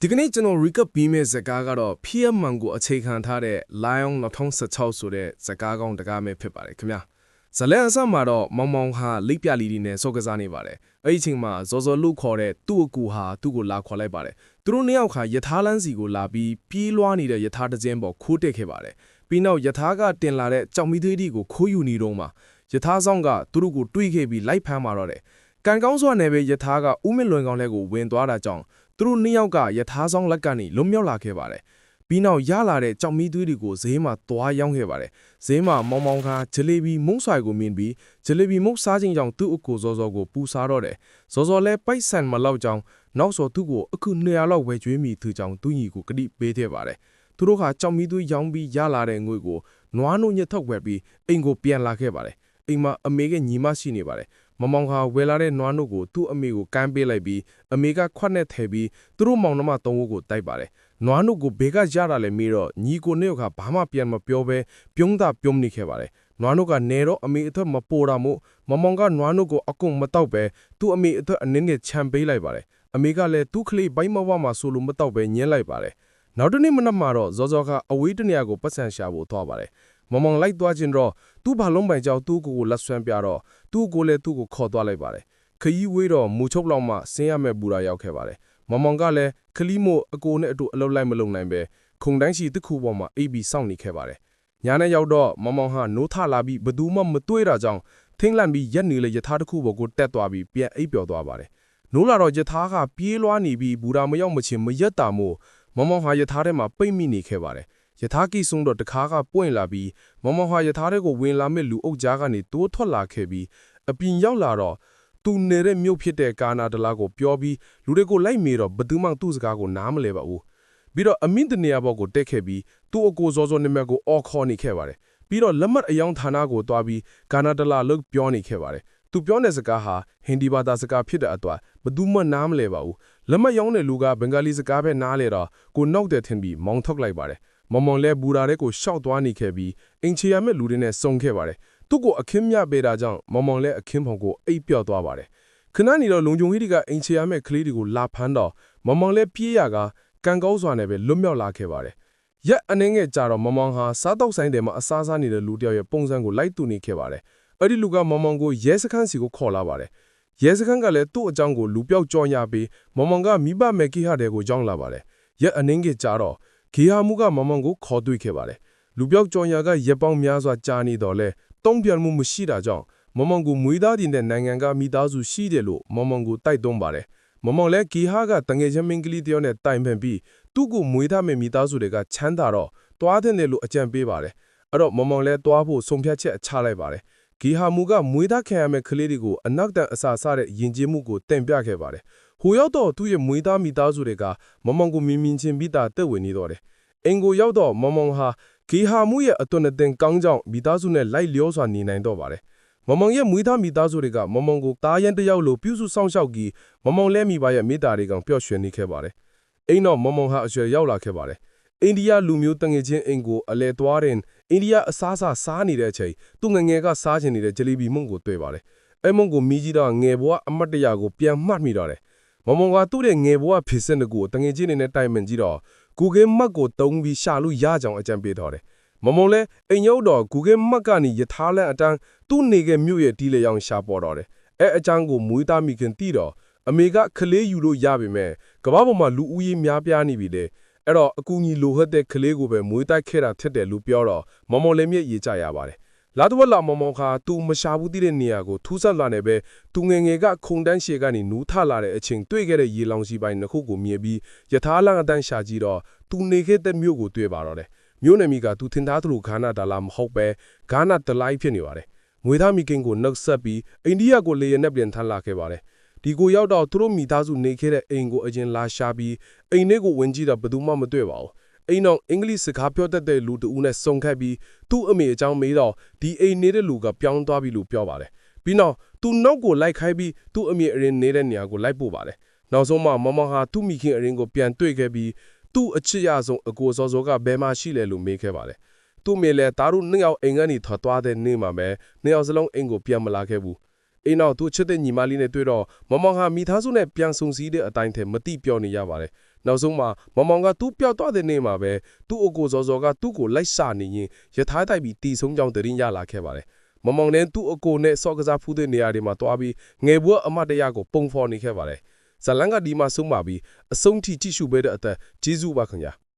ဒီကနေ့ကျွန်တော် recap ပြီးမဲ့ဇာတ်ကားကတော့ PM မှန်ကိုအခြေခံထားတဲ့ Lion 2016ဆိုတဲ့ဇာတ်ကားကောင်းတကားမဲ့ဖြစ်ပါတယ်ခင်ဗျာဇလန်အစမှာတော့မောင်မောင်ဟာလိပ်ပြလီဒီနဲ့စော့ကစားနေပါတယ်အဲ့ဒီချိန်မှာဇော်ဇော်လူခေါ်တဲ့သူ့အကူဟာသူ့ကိုလာခေါ်လိုက်ပါတယ်သူတို့နှစ်ယောက်ခါယထာလန်းစီကိုလာပြီးပြေးလွှားနေတဲ့ယထာတစ်စင်းပေါ်ခိုးတက်ခဲ့ပါတယ်ပြီးနောက်ယထာကတင်လာတဲ့ကြောင်မီသွေးဒီကိုခိုးယူနေတော့မှယထာဆောင်ကသူတို့ကိုတွေးခဲ့ပြီးလိုက်ဖမ်းมาတော့တယ်ကန်ကောင်းစွာနဲ့ပဲယထာကဥမစ်လွင်ကောင်းလဲကိုဝင်သွားတာကြောင့်သူတို့နှစ်ယောက်ကယထာဆောင်လက်ကနေလွတ်မြောက်လာခဲ့ပါတယ်ပြီးနောက်ရလာတဲ့ကြောင်မီသွေးတွေကိုဈေးမှာသွားရောင်းခဲ့ပါတယ်ဈေးမှာမောင်မောင်ကဂျလေဘီမုံဆွိုင်ကိုမြင်ပြီးဂျလေဘီမုံစားခြင်းကြောင့်သူ့အကိုဇော်ဇော်ကိုပူစားတော့တယ်ဇော်ဇော်လည်းပိုက်ဆန်မလောက်ကြောင်းနောက်ဆိုသူ့ကိုအခု200လောက်ဝယ်ကျွေးမိသူကြောင့်သူ့ညီကိုကတိပေးခဲ့ပါတယ်သူတို့ကကြောင်မီသွေးရောင်းပြီးရလာတဲ့ငွေကိုနွားနို့ညက်ထောက်ဝယ်ပြီးအိမ်ကိုပြန်လာခဲ့ပါတယ်အိမ်မှာအမေကညီမရှိနေပါတယ်မမောင်ကဝယ်လာတဲ့နွားနို့ကိုသူ့အမေကိုကမ်းပေးလိုက်ပြီးအမေကခွက်နဲ့ထည့်ပြီးသူတို့မောင်နှမ3ဦးကိုတိုက်ပါတယ်နွားနို့ကိုဘေကရတာလဲမေးတော့ညီကိုနဲ့ကဘာမှပြန်မပြောဘဲပြုံးတာပြုံးနေခဲ့ပါတယ်နွားနို့ကနေတော့အမေအသက်မပေါ်တာမို့မမောင်ကနွားနို့ကိုအကုန်မတောက်ပဲသူ့အမေအသက်အနည်းငယ်ချမ်းပေးလိုက်ပါတယ်အမေကလည်းသူ့ကလေးဘိုင်းမဝမှာဆိုလို့မတောက်ပဲညှင်းလိုက်ပါတယ်နောက်တနေ့မနက်မှာတော့ဇော်ဇော်ကအဝေးတနေရာကိုပတ်စံရှာဖို့သွားပါတယ်မမောင်လိုက်သွားခြင်းတော့သူ့ဘာလုံးပိုင်ကြောင့်သူ့ကိုလက်ဆွမ်းပြတော့သူ့ကိုလည်းသူ့ကိုခေါ်သွားလိုက်ပါတယ်ခရီးဝေးတော့မူချုပ်လောက်မှဆင်းရမဲ့ဘူရာရောက်ခဲ့ပါတယ်မမောင်ကလည်းခလီမို့အကိုနဲ့အတူအလုပ်လိုက်မလုပ်နိုင်ပဲခုံတိုင်းရှိတစ်ခုပေါ်မှာအိပ်ပြီးစောင့်နေခဲ့ပါတယ်ညာနဲ့ရောက်တော့မမောင်ဟာနိုးထလာပြီးဘသူမှမတွေးတာကြောင့်ထင်းလန့်ပြီးရက်နေလေယထာတစ်ခုပေါ်ကိုတက်သွားပြီးပြန်အိပ်ပျော်သွားပါတယ်နိုးလာတော့ယထာကပြေးလွှားနေပြီးဘူရာမရောက်မချင်းမရက်တာမို့မမောင်ဟာယထာထဲမှာပိတ်မိနေခဲ့ပါတယ်ယထာကိဆုံတော့တခါကပွင့်လာပြီးမမောင်ဟာယထာတဲ့ကိုဝင်လာမဲ့လူအုပ်ကြားကနေတိုးထွက်လာခဲ့ပြီးအပြင်ရောက်လာတော့သူနေတဲ့မြို့ဖြစ်တဲ့ကာနာဒလာကိုပြောပြီးလူတွေကိုလိုက်မေးတော့ဘသူမှသူ့စကားကိုနားမလဲပါဘူးပြီးတော့အမင်းတနေရာဘောကိုတက်ခဲ့ပြီးသူ့အကိုဇော်ဇော်နာမည်ကိုအော်ခေါ်နေခဲ့ပါတယ်ပြီးတော့လက်မှတ်အယောင်ဌာနကိုတွားပြီးကာနာဒလာလို့ပြောနေခဲ့ပါတယ်သူပြောတဲ့စကားဟာဟင်ဒီဘာသာစကားဖြစ်တဲ့အတော့ဘသူမှနားမလဲပါဘူးလက်မှတ်ရောင်းတဲ့လူကဘင်္ဂါလီစကားပဲနားလဲတော့ကိုနောက်တဲ့ထင်ပြီးမောင်းထုတ်လိုက်ပါတယ်မမောင်လဲဘူရာတဲ့ကိုရှောက်သွားနေခဲ့ပြီးအင်ချီရမဲ့လူတွေနဲ့စုံခဲ့ပါတယ်သူ့ကိုအခင်းမြပေးတာကြောင့်မမောင်လဲအခင်းဖောင်ကိုအိပ်ပျော်သွားပါတယ်ခဏနေတော့လုံဂျုံဟီဒီကအင်ချီရမဲ့ကလေးတွေကိုလာဖမ်းတော့မမောင်လဲပြေးရကကန်ကောင်းစွာနဲ့ပဲလွတ်မြောက်လာခဲ့ပါတယ်ရက်အနေငယ်ကြတော့မမောင်ဟာစားတောက်ဆိုင်တယ်မှာအစားစားနေတဲ့လူတယောက်ရဲ့ပုံစံကိုလိုက်တူနေခဲ့ပါတယ်အဲ့ဒီလူကမမောင်ကိုရဲစခန်းစီကိုခေါ်လာပါတယ်ရဲစခန်းကလည်းသူ့အကြောင်းကိုလူပြောက်ကြော်ညာပြီးမမောင်ကမိဘမဲ့ကိဟာတဲ့ကိုကြောင်းလာပါတယ်ရက်အနေငယ်ကြတော့ဂေဟာမှုကမမောင်ကိုခေါ်တွေ့ခဲ့ပါတယ်လူပြောက်ကြော်ညာကရက်ပေါင်းများစွာကြာနေတော့လဲတုံးပြန်မှုမရှိတာကြောင့်မမောင်ကိုမွေးသားတင်တဲ့နိုင်ငံကမိသားစုရှိတယ်လို့မမောင်ကိုတိုက်တွန်းပါတယ်မမောင်လည်းဂေဟာကတငယ်ချင်းမင်းကလေးတယောက်နဲ့တိုင်ပင်ပြီးသူ့ကိုမွေးသားမဲ့မိသားစုတွေကချမ်းသာတော့တွားတဲ့တယ်လို့အကြံပေးပါတယ်အဲ့တော့မမောင်လည်းတွားဖို့ဆုံးဖြတ်ချက်ချလိုက်ပါတယ်ဂေဟာမူကမွေးသားခံရမဲ့ကလေးတွေကိုအနောက်တန်အစာစားတဲ့ယဉ်ကျေးမှုကိုတင်ပြခဲ့ပါတယ်ဟိုရောက်တော့သူ့ရဲ့မွေးသားမိသားစုတွေကမမောင်ကိုမြင်မြင်ချင်းပြီးတာတက်ဝင်နေတော့တယ်အင်ကိုရောက်တော့မမောင်ဟာဂေဟာမှုရဲ့အသွင်အသင်ကောင်းကြောင့်မိသားစုနဲ့လိုက်လျောစွာနေနိုင်တော့ပါတယ်မမောင်ရဲ့မွေးသားမိသားစုတွေကမမောင်ကိုတားရန်တယောက်လိုပြုစုဆောင်ရှောက်ပြီးမမောင်လဲမိဘရဲ့မိသားတွေကောင်ပျော့ရွှင်နေခဲ့ပါတယ်အိမ်တော့မမောင်ဟာအရွယ်ရောက်လာခဲ့ပါတယ်အိန္ဒိယလူမျိုးတငယ်ချင်းအိမ်ကိုအလဲသွားတဲ့အိန္ဒိယအစားစားနေတဲ့အချိန်သူငငယ်ကစားချင်နေတဲ့ဂျလီဘီမုံကိုတွေ့ပါတယ်အဲ့မုံကိုမိကြီးတော့ငယ်ဘွားအမတ်တရာကိုပြန်မှတ်မိတော့တယ်မမောင်ကသူ့ရဲ့ငယ်ဘွားဖြစ်စင်ကိုတငယ်ချင်းနေနဲ့တိုင်ပင်ကြည့်တော့Google Map ကိုတုံးပြီးရှာလို့ရကြောင်းအကြံပေးတော်တယ်မမောင်လဲအိမ်ရောက်တော့ Google Map ကနေယထာလန်အတန်းသူ့နေခဲ့မြို့ရဲ့တီးလေရောင်ရှာပေါ်တော်တယ်အဲ့အကြောင်းကိုမွေးသားမိခင်တီးတော့အမေကခလေးယူလို့ရပေမဲ့ကမ္ဘာပေါ်မှာလူဦးရေများပြားနေပြီလေအဲ့တော့အကူကြီးလိုဟတ်တဲ့ခလေးကိုပဲမွေးတိုက်ခဲ့တာထက်တယ်လို့ပြောတော့မမောင်လည်းမျက်ရည်ကျရပါတယ်လာတော့လာမမောင်ခါသူမရှာဘူးတီးတဲ့နေရာကိုထူးဆန်းလာနေပဲသူငယ်ကခုံတန်းရှည်ကနေနူးထလာတဲ့အချိန်တွေ့ခဲ့တဲ့ရေလောင်စီပိုင်းနှစ်ခုကိုမြင်ပြီးယထာလန်အတန်းရှာကြည့်တော့သူနေခဲ့တဲ့မြို့ကိုတွေ့ပါတော့တယ်မြို့နယ်မိကသူထင်သားသူဂါနာဒါလာမဟုတ်ပဲဂါနာတလိုက်ဖြစ်နေပါတယ်ငွေသားမိခင်ကိုနှုတ်ဆက်ပြီးအိန္ဒိယကိုလေယာဉ်နဲ့ပြန်ထမ်းလာခဲ့ပါတယ်ဒီကိုရောက်တော့သူတို့မိသားစုနေခဲ့တဲ့အိမ်ကိုအရင်လာရှာပြီးအိမ်ထဲကိုဝင်ကြည့်တော့ဘယ်သူမှမတွေ့ပါဘူးအိမ်တော့အင်္ဂလိပ်စကားပြောတတ်တဲ့လူတဦးနဲ့စုံခတ်ပြီးသူ့အမေအကြောင်းမေးတော့ဒီအိမ်နေတဲ့လူကပြောင်းသွားပြီလို့ပြောပါတယ်ပြီးနောက်သူနောက်ကိုလိုက်ခိုင်းပြီးသူ့အမေအရင်နေတဲ့နေရာကိုလိုက်ပို့ပါတယ်နောက်ဆုံးမှမမဟာသူ့မိခင်အရင်ကိုပြန်တွေ့ခဲ့ပြီးသူ့အချစ်ရဆုံးအကိုစောစောကဘယ်မှာရှိလဲလို့မေးခဲ့ပါတယ်သူ့မေလည်းတာရုနှစ်ယောက်အိမ်ကနေထွက်သွားတဲ့နေ့မှာပဲနှစ်ယောက်စလုံးအိမ်ကိုပြန်မလာခဲ့ဘူးအိမ်နောက်သူ့ချစ်တဲ့ညီမလေးနဲ့တွေ့တော့မမဟာမိသားစုနဲ့ပြန်ဆုံစည်းတဲ့အတိုင်းထဲမတိပြောနေရပါတယ် နောက်ဆုံးမှာမောင်မောင်ကသူ့ပျောက်သွားတဲ့နေ့မှာပဲသူ့အကိုစောစောကသူ့ကိုလိုက်ရှာနေရင်ရထားတိုက်ပြီးတီဆုံးကြောင်းတရင်ရလာခဲ့ပါတယ်မောင်မောင်နဲ့သူ့အကိုနဲ့စောကစားဖူးတဲ့နေရာတွေမှာတွားပြီးငယ်ဘွယ်အမတ်တရကိုပုံဖော်နေခဲ့ပါတယ်ဇလန်ကဒီမှာဆုံးပါပြီးအဆုံးထိကြည့်ရှုပေးတဲ့အသက်ကျေးဇူးပါခင်ဗျာ